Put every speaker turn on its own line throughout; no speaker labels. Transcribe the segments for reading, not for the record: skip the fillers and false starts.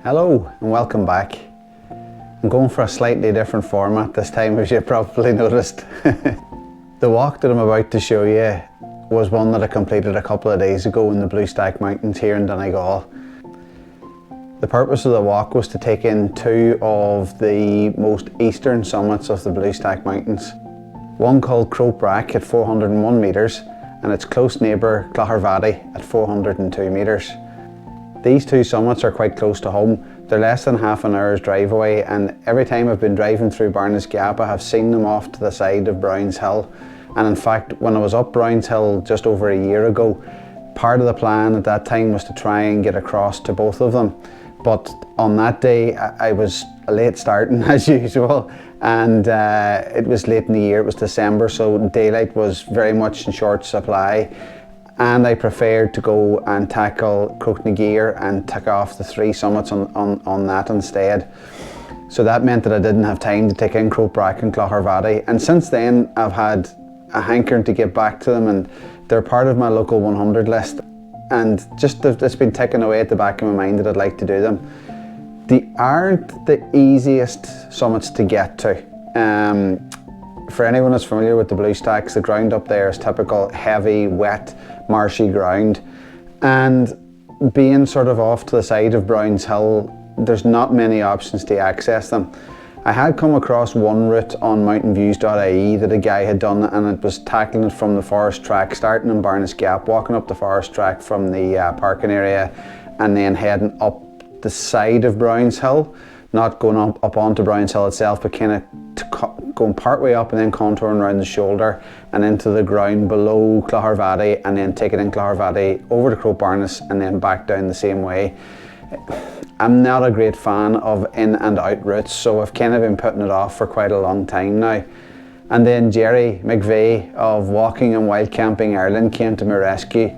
Hello and welcome back. I'm going for a slightly different format this time, as you probably noticed. The walk that I'm about to show you was one that I completed a couple of days ago in the Bluestack Mountains here in Donegal. The purpose of the walk was to take in two of the most eastern summits of the Bluestack Mountains. One called Croaghbrack at 401 metres and its close neighbour Cloghervaddy at 402 metres. These two summits are quite close to home. They're less than half an hour's drive away, and every time I've been driving through Barnes Gap I have seen them off to the side of Browns Hill. And in fact, when I was up Browns Hill just over a year ago, part of the plan at that time was to try and get across to both of them. But on that day I was late starting as usual, and it was late in the year, it was December, so daylight was very much in short supply. And I preferred to go and tackle Croaghbrack and tick off the three summits on that instead. So that meant that I didn't have time to take in Croaghbrack and Cloghervaddy. And since then I've had a hankering to get back to them, and they're part of my local 100 list. And just it's been ticking away at the back of my mind that I'd like to do them. They aren't the easiest summits to get to. For anyone that's familiar with the Bluestacks, the ground up there is typical heavy, wet, marshy ground, and being sort of off to the side of Browns Hill, there's not many options to access them. I had come across one route on mountainviews.ie that a guy had done, and it was tackling it from the forest track, starting in Barnes Gap, walking up the forest track from the parking area, and then heading up the side of Browns Hill, not going up onto Browns Hill itself, but kind of going part way up and then contouring around the shoulder and into the ground below Cloghervaddy, and then taking in Cloghervaddy over to Croaghbrack and then back down the same way. I'm not a great fan of in and out routes, so I've kind of been putting it off for quite a long time now. And then Jerry McVeigh of Walking and Wild Camping Ireland came to my rescue.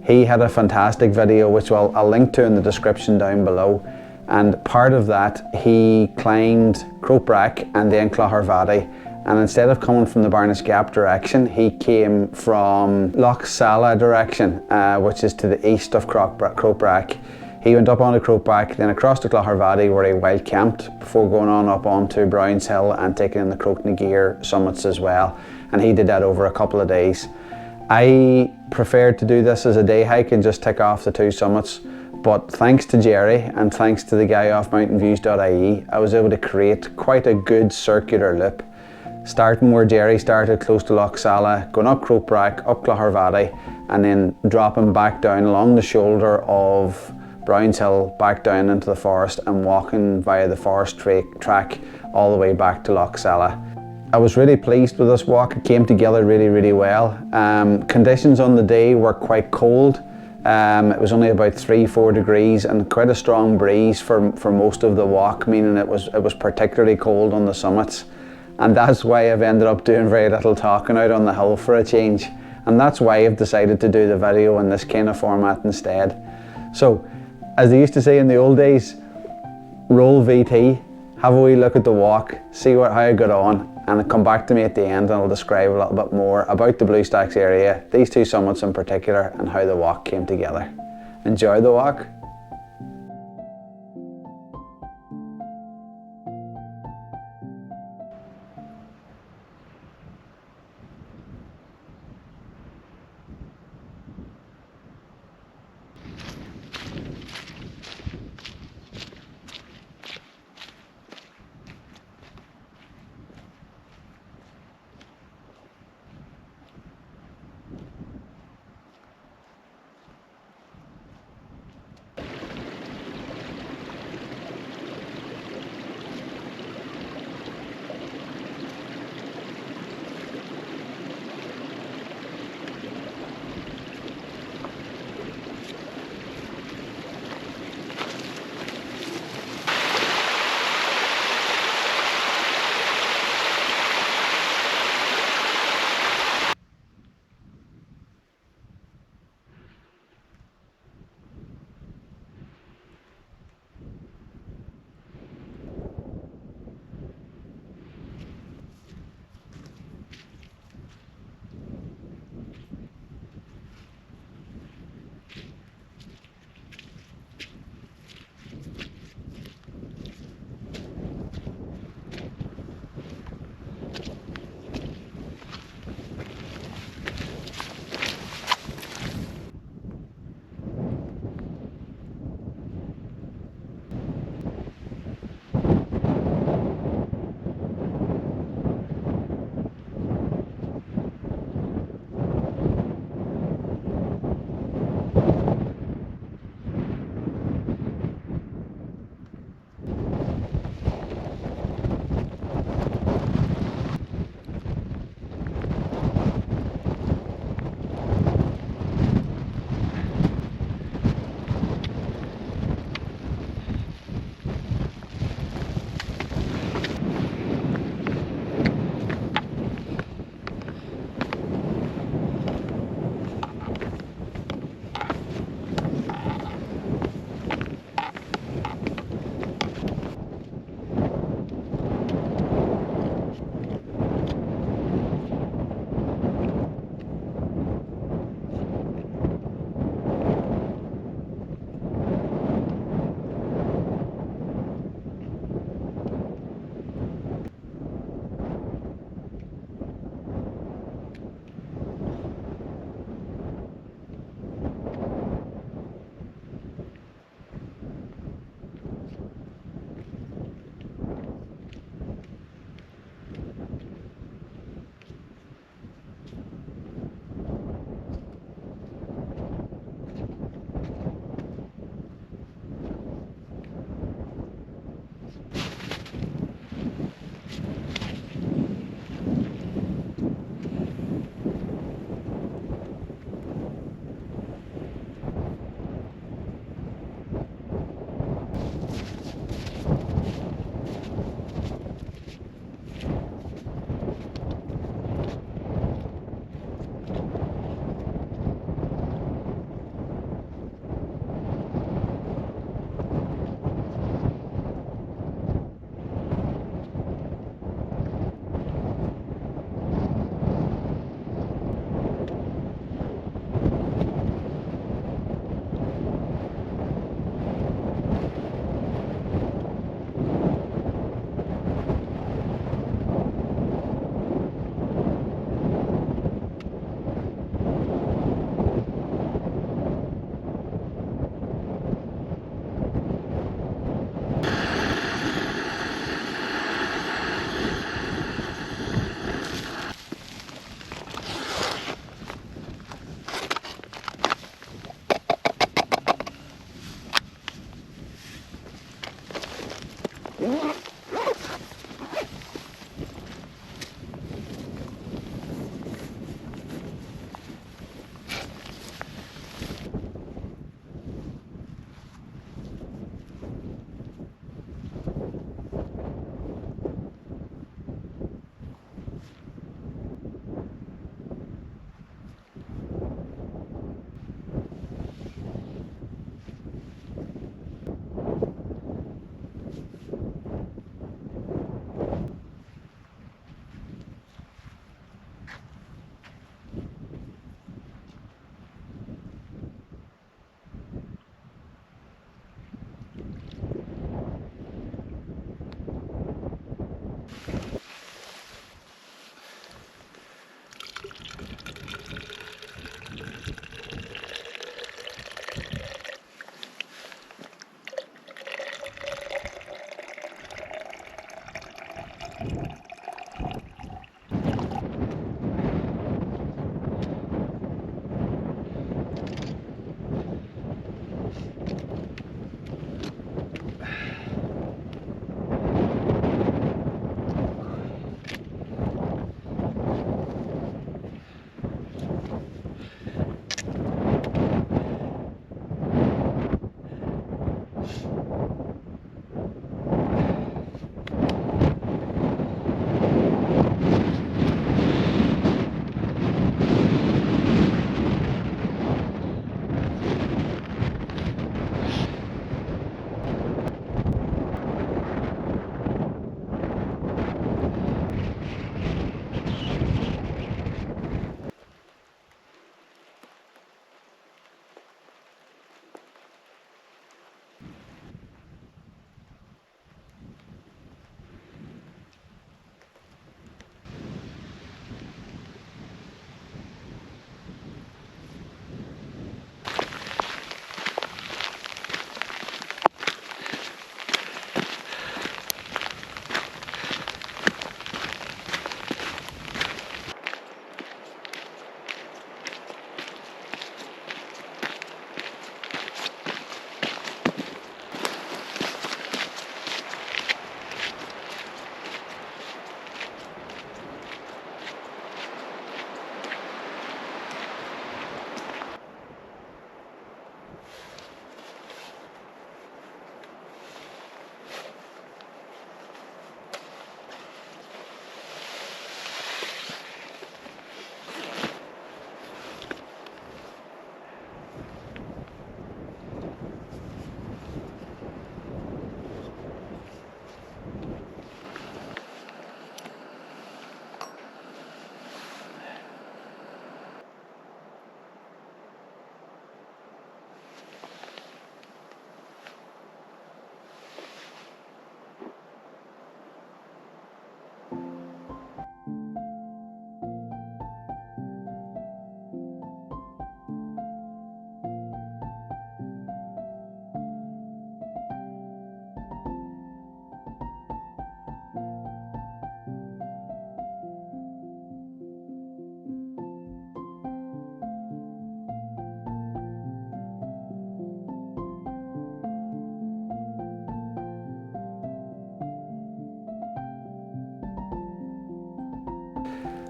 He had a fantastic video which I'll link to in the description down below. And part of that, he climbed Croaghbrack and then Cloghervaddy, and instead of coming from the Barnes Gap direction, he came from Loch Sala direction, which is to the east of Croaghbrack. He went up onto Croaghbrack, then across to Cloghervaddy where he wild camped before going on up onto Browns Hill and taking in the Croaghbrack summits as well, and he did that over a couple of days. I preferred to do this as a day hike and just tick off the two summits. But thanks to Jerry and thanks to the guy off mountainviews.ie, I was able to create quite a good circular loop. Starting where Jerry started, close to Loch Sala, going up Croaghbrack, up Cloghervaddy, and then dropping back down along the shoulder of Browns Hill, back down into the forest and walking via the forest track all the way back to Loch Sala. I was really pleased with this walk. It came together really well. Conditions on the day were quite cold. It was only about 3-4 degrees and quite a strong breeze for most of the walk, meaning it was particularly cold on the summits. And that's why I've ended up doing very little talking out on the hill for a change. And that's why I've decided to do the video in this kind of format instead. So, as they used to say in the old days, roll VT, have a wee look at the walk, see how I got on, and come back to me at the end and I'll describe a little bit more about the Bluestacks area, these two summits in particular, and how the walk came together. Enjoy the walk.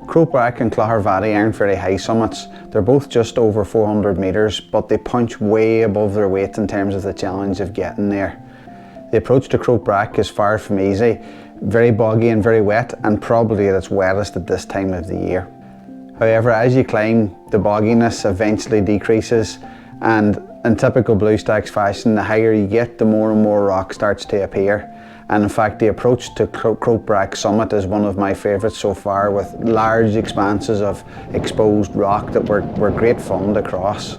Croaghbrack and Cloghervaddy aren't very high summits. They're both just over 400 metres, but they punch way above their weight in terms of the challenge of getting there. The approach to Croaghbrack is far from easy, very boggy and very wet, and probably at its wettest at this time of the year. However, as you climb, the bogginess eventually decreases, and in typical Bluestacks fashion, the higher you get, the more and more rock starts to appear. And in fact, the approach to Croaghbrack summit is one of my favourites so far, with large expanses of exposed rock that were great fun to cross.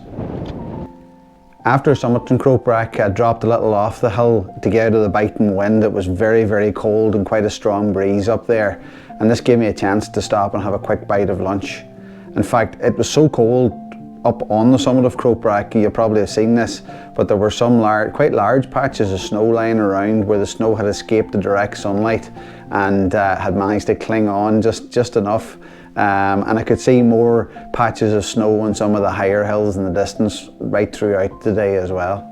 After summiting Croaghbrack, I dropped a little off the hill to get out of the biting wind. It was very, very cold and quite a strong breeze up there, and this gave me a chance to stop and have a quick bite of lunch. In fact, it was so cold up on the summit of Croaghbrack, you probably have seen this, but there were some quite large patches of snow lying around where the snow had escaped the direct sunlight and had managed to cling on just enough. And I could see more patches of snow on some of the higher hills in the distance right throughout the day as well.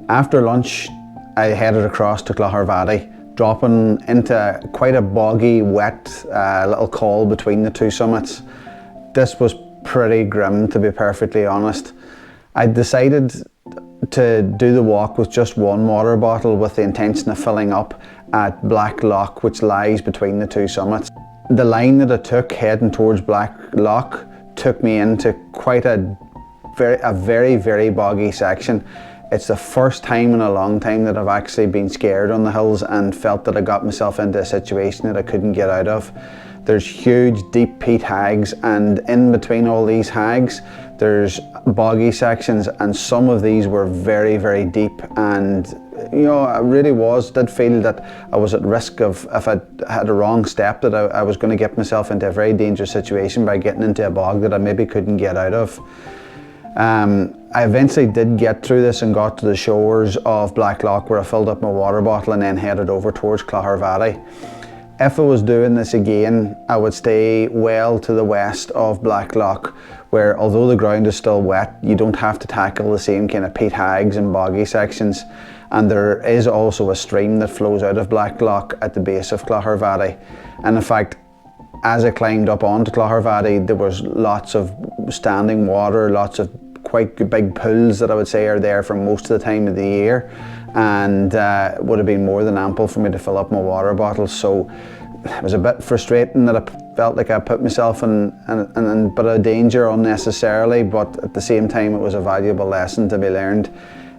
After lunch, I headed across to Cloghervaddy, dropping into quite a boggy, wet little col between the two summits. This was pretty grim, to be perfectly honest. I decided to do the walk with just one water bottle with the intention of filling up at Black Loch, which lies between the two summits. The line that I took heading towards Black Loch took me into quite a very, very boggy section. It's the first time in a long time that I've actually been scared on the hills and felt that I got myself into a situation that I couldn't get out of. There's huge deep peat hags, and in between all these hags there's boggy sections, and some of these were very, very deep, and you know, I really did feel that I was at risk of, if I had a wrong step, that I was going to get myself into a very dangerous situation by getting into a bog that I maybe couldn't get out of. I eventually did get through this and got to the shores of Black Loch, where I filled up my water bottle and then headed over towards Cloghervaddy. If I was doing this again, I would stay well to the west of Black Loch, where although the ground is still wet, you don't have to tackle the same kind of peat hags and boggy sections. And there is also a stream that flows out of Black Loch at the base of Cloghervaddy. And in fact, as I climbed up onto Cloghervaddy, there was lots of standing water, lots of quite big pools that I would say are there for most of the time of the year, and it would have been more than ample for me to fill up my water bottle. So it was a bit frustrating that I felt like I put myself in a bit of danger unnecessarily, but at the same time it was a valuable lesson to be learned.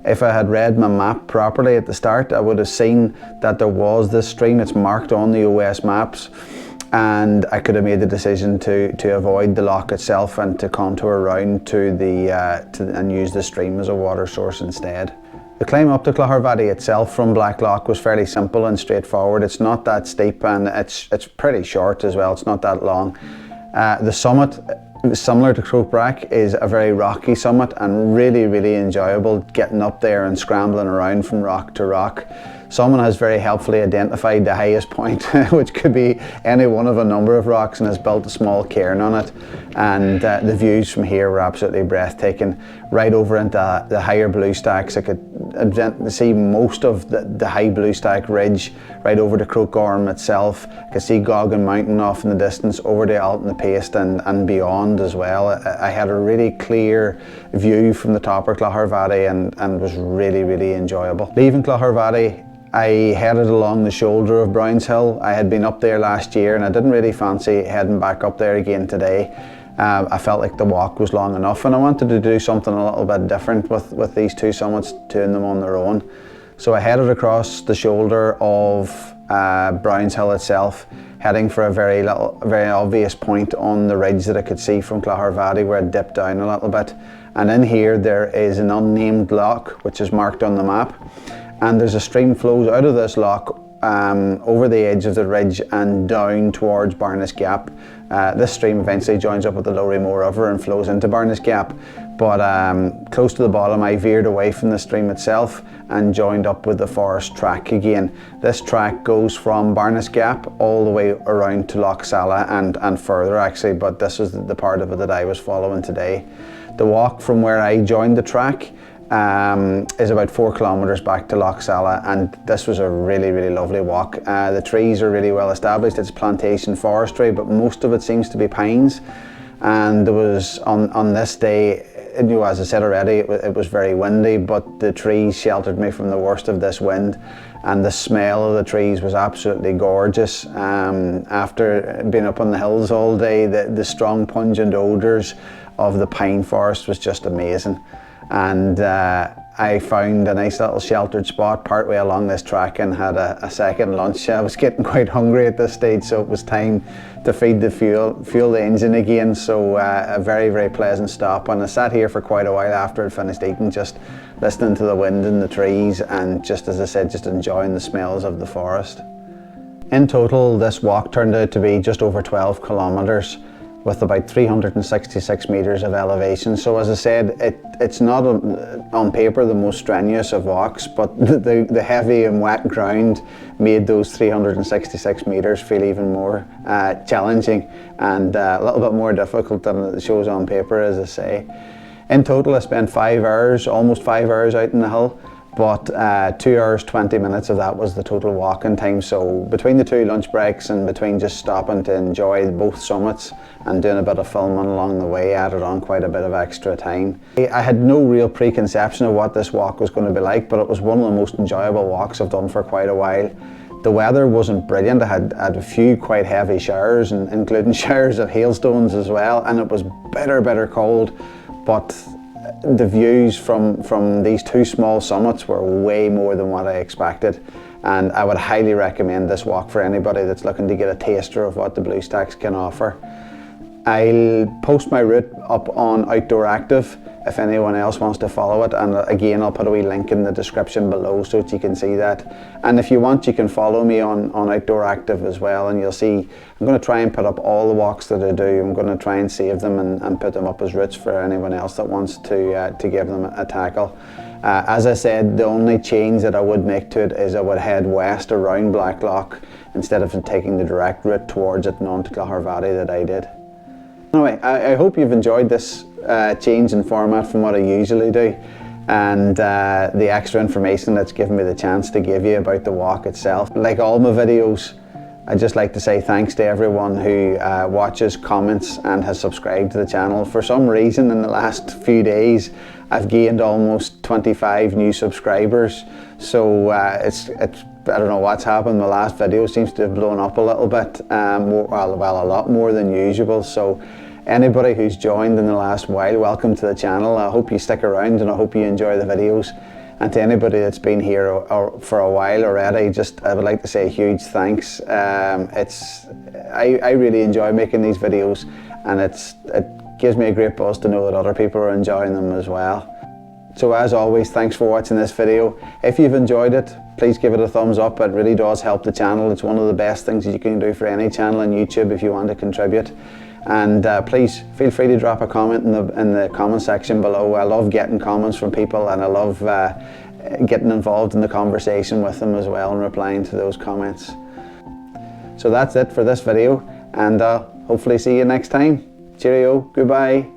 If I had read my map properly at the start, I would have seen that there was this stream. It's marked on the OS maps, and I could have made the decision to avoid the loch itself and to contour around and use the stream as a water source instead. The climb up to Cloghervaddy itself from Black Loch was fairly simple and straightforward. It's not that steep, and it's pretty short as well. It's not that long. The summit, similar to Croaghbrack, is a very rocky summit and really, really enjoyable getting up there and scrambling around from rock to rock. Someone has very helpfully identified the highest point, which could be any one of a number of rocks, and has built a small cairn on it. And the views from here were absolutely breathtaking. Right over into the higher Bluestacks, I could see most of the high Bluestack ridge, right over to Croaghbrack itself. I could see Goggin Mountain off in the distance, over to Alton the Paste and beyond as well. I had a really clear view from the top of Cloghervaddy and was really, really enjoyable. Leaving Cloghervaddy, I headed along the shoulder of Browns Hill. I had been up there last year and I didn't really fancy heading back up there again today. I felt like the walk was long enough, and I wanted to do something a little bit different with these two summits, doing them on their own. So I headed across the shoulder of Browns Hill itself, heading for a very obvious point on the ridge that I could see from Cloghervaddy, where it dipped down a little bit. And in here there is an unnamed loch, which is marked on the map. And there's a stream flows out of this loch over the edge of the ridge and down towards Barnes Gap. This stream eventually joins up with the Lowry-Moore River and flows into Barnes Gap. But close to the bottom, I veered away from the stream itself and joined up with the forest track again. This track goes from Barnes Gap all the way around to Loch Sala and further actually, but this was the part of it that I was following today. The walk from where I joined the track is about 4 kilometres back to Loch Sala, and this was a really lovely walk. The trees are really well established. It's plantation forestry, but most of it seems to be pines. And there was, on this day, you know, as I said already, it was very windy, but the trees sheltered me from the worst of this wind, and the smell of the trees was absolutely gorgeous. After being up on the hills all day, the strong pungent odours of the pine forest was just amazing. And I found a nice little sheltered spot partway along this track and had a second lunch. I was getting quite hungry at this stage, so it was time to feed the fuel the engine again. So a very pleasant stop, and I sat here for quite a while after I'd finished eating, just listening to the wind and the trees, and just, as I said, just enjoying the smells of the forest. In total, this walk turned out to be just over 12 kilometres with about 366 metres of elevation. So as I said, it's not on paper the most strenuous of walks, but the heavy and wet ground made those 366 metres feel even more challenging and a little bit more difficult than it shows on paper, as I say. In total, I spent 5 hours, almost 5 hours out in the hill, but 2 hours 20 minutes of that was the total walking time. So between the 2 lunch breaks and between just stopping to enjoy both summits and doing a bit of filming along the way, added on quite a bit of extra time. I had no real preconception of what this walk was going to be like, but it was one of the most enjoyable walks I've done for quite a while. The weather wasn't brilliant. I had a few quite heavy showers, and including showers of hailstones as well, and it was bitter cold, but the views from these 2 small summits were way more than what I expected, and I would highly recommend this walk for anybody that's looking to get a taster of what the Bluestacks can offer. I'll post my route up on Outdoor Active if anyone else wants to follow it, and again I'll put a wee link in the description below so that you can see that. And if you want, you can follow me on Outdoor Active as well, and you'll see I'm going to try and put up all the walks that I do. I'm going to try and save them and put them up as routes for anyone else that wants to give them a tackle. As I said, the only change that I would make to it is I would head west around Blacklock instead of taking the direct route towards it and on to Cloghervaddy that I did. Anyway, I hope you've enjoyed this change in format from what I usually do, and the extra information that's given me the chance to give you about the walk itself. Like all my videos, I'd just like to say thanks to everyone who watches, comments and has subscribed to the channel. For some reason in the last few days I've gained almost 25 new subscribers, so I don't know what's happened. My last video seems to have blown up a little bit, well, a lot more than usual. So anybody who's joined in the last while, welcome to the channel. I hope you stick around and I hope you enjoy the videos. And to anybody that's been here for a while already, I would like to say a huge thanks. I really enjoy making these videos, and it gives me a great buzz to know that other people are enjoying them as well. So as always, thanks for watching this video. If you've enjoyed it, please give it a thumbs up. It really does help the channel. It's one of the best things that you can do for any channel on YouTube if you want to contribute. And please feel free to drop a comment in the comment section below. I love getting comments from people, and I love getting involved in the conversation with them as well and replying to those comments. So that's it for this video, and hopefully see you next time. Cheerio, goodbye.